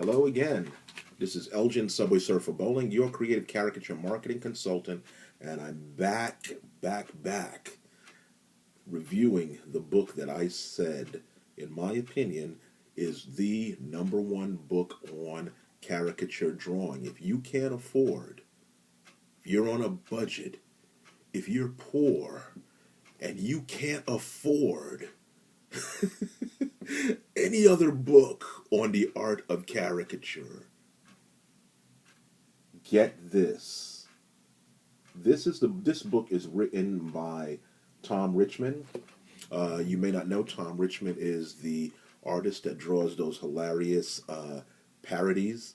Hello again. This is Elgin, Subwaysurfer Bolling, your creative caricature marketing consultant, and I'm back, reviewing the book that I said, in my opinion, is the #1 book on caricature drawing. If you can't afford, if you're on a budget, if you're poor, and you can't afford any other book on the art of caricature, get this. This book is written by Tom-Richmond. You may not know Tom-Richmond is the artist that draws those hilarious parodies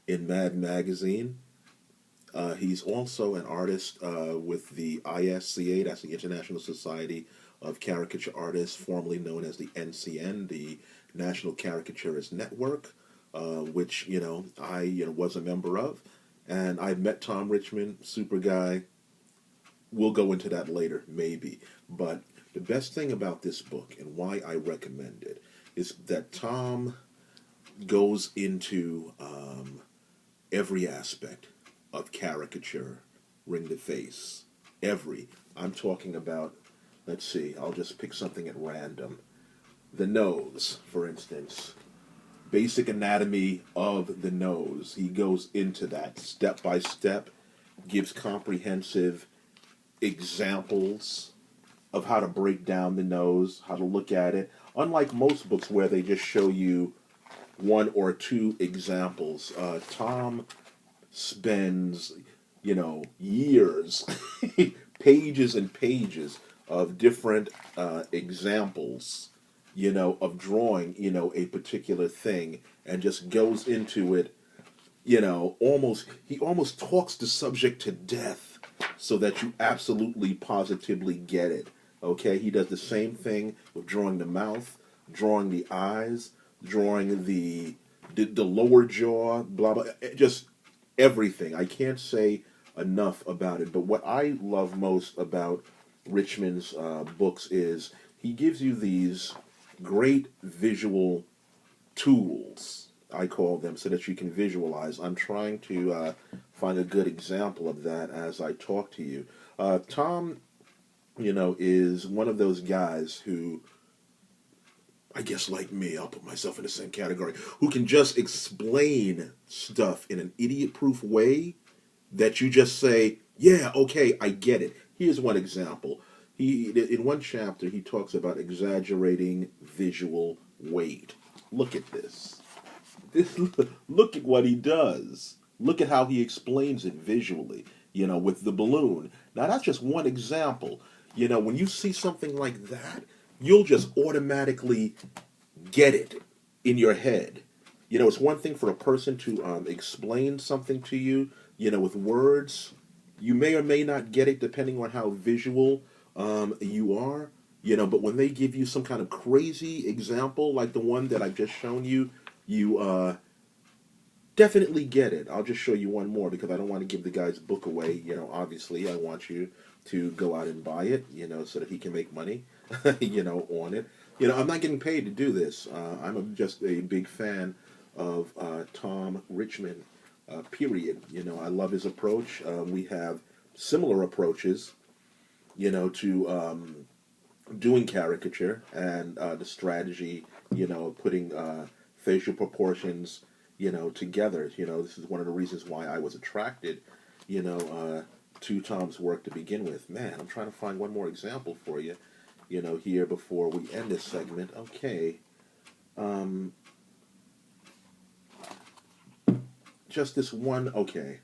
in Mad Magazine. He's also an artist with the ISCA, that's the International Society of Caricature Artists, formerly known as the NCN, the National Caricaturist Network, which I was a member of. And I met Tom-Richmond, super guy. We'll go into that later, maybe. But the best thing about this book and why I recommend it is that Tom goes into every aspect of caricature, ring the face. I'm talking about, let's see, I'll just pick something at random. The nose, for instance. Basic anatomy of the nose. He goes into that step by step, gives comprehensive examples of how to break down the nose, how to look at it. Unlike most books where they just show you one or two examples, Tom spends, years, pages and pages of different examples, of drawing, a particular thing, and just goes into it, he almost talks the subject to death so that you absolutely positively get it. Okay, he does the same thing with drawing the mouth, drawing the eyes, drawing the lower jaw, blah blah, just everything. I can't say enough about it. But what I love most about Richmond's books is he gives you these great visual tools, I call them, so that you can visualize. I'm trying to find a good example of that as I talk to you. Tom, is one of those guys who, I guess like me, I'll put myself in the same category, who can just explain stuff in an idiot-proof way that you just say, yeah, okay, I get it. Here's one example. In one chapter, he talks about exaggerating visual weight. Look at this. Look at what he does. Look at how he explains it visually, with the balloon. Now, that's just one example. When you see something like that, you'll just automatically get it in your head. It's one thing for a person to explain something to you, with words. You may or may not get it depending on how visual you are, but when they give you some kind of crazy example like the one that I've just shown you, you definitely get it. I'll just show you one more because I don't want to give the guy's book away. Obviously I want you to go out and buy it, so that he can make money, on it. I'm not getting paid to do this. I'm just a big fan of Tom-Richmond, period. I love his approach. We have similar approaches, to doing caricature and the strategy, putting facial proportions, together. This is one of the reasons why I was attracted, to Tom's work to begin with. Man, I'm trying to find one more example for you, here before we end this segment. Okay. Just this one, okay.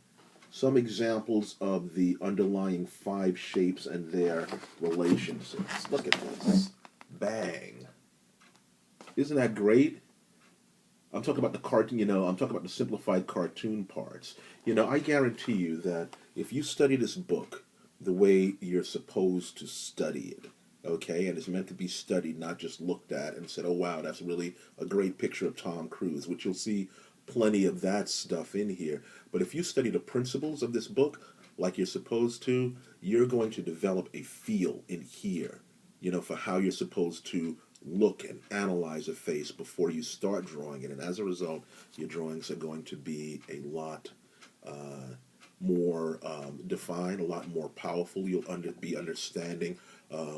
Some examples of the underlying 5 shapes and their relationships. Look at this. Bang. Isn't that great? I'm talking about the cartoon, I'm talking about the simplified cartoon parts. I guarantee you that if you study this book the way you're supposed to study it, okay, and it's meant to be studied, not just looked at and said, oh wow, that's really a great picture of Tom Cruise, which you'll see plenty of that stuff in here. But if you study the principles of this book like you're supposed to, you're going to develop a feel in here, for how you're supposed to look and analyze a face before you start drawing it. And as a result, your drawings are going to be a lot more defined, a lot more powerful. You'll be understanding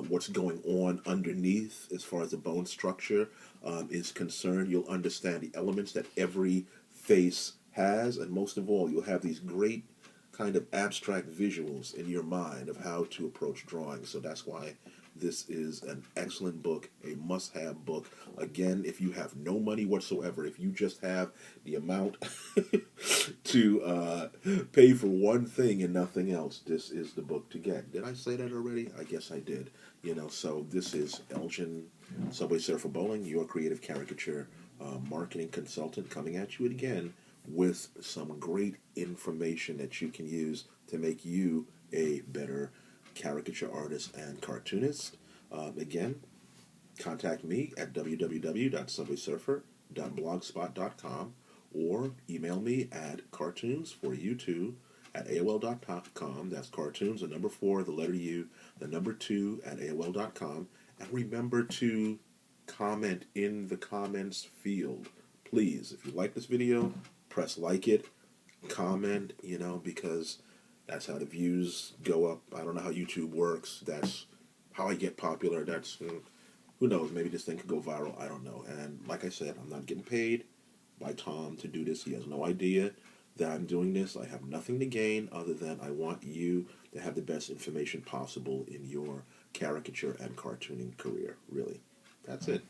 what's going on underneath as far as the bone structure is concerned. You'll understand the elements that every face has, and most of all, you'll have these great kind of abstract visuals in your mind of how to approach drawing. So that's why this is an excellent book, a must-have book. Again, if you have no money whatsoever, if you just have the amount to pay for one thing and nothing else, this is the book to get. Did I say that already? I guess I did. So this is Elgin, Subwaysurfer Bolling, your creative caricature marketing consultant, coming at you again with some great information that you can use to make you a better caricature artist and cartoonist. Again, contact me at www.subwaysurfer.blogspot.com or email me at cartoonsforyou2@aol.com. That's cartoons, the number 4, the letter U, the number 2 at aol.com. And remember to comment in the comments field. Please, if you like this video, press like it, comment, because that's how the views go up. I don't know how YouTube works. That's how I get popular. That's, who knows, maybe this thing could go viral. I don't know. And like I said, I'm not getting paid by Tom to do this. He has no idea that I'm doing this. I have nothing to gain other than I want you to have the best information possible in your caricature and cartooning career. Really. That's it.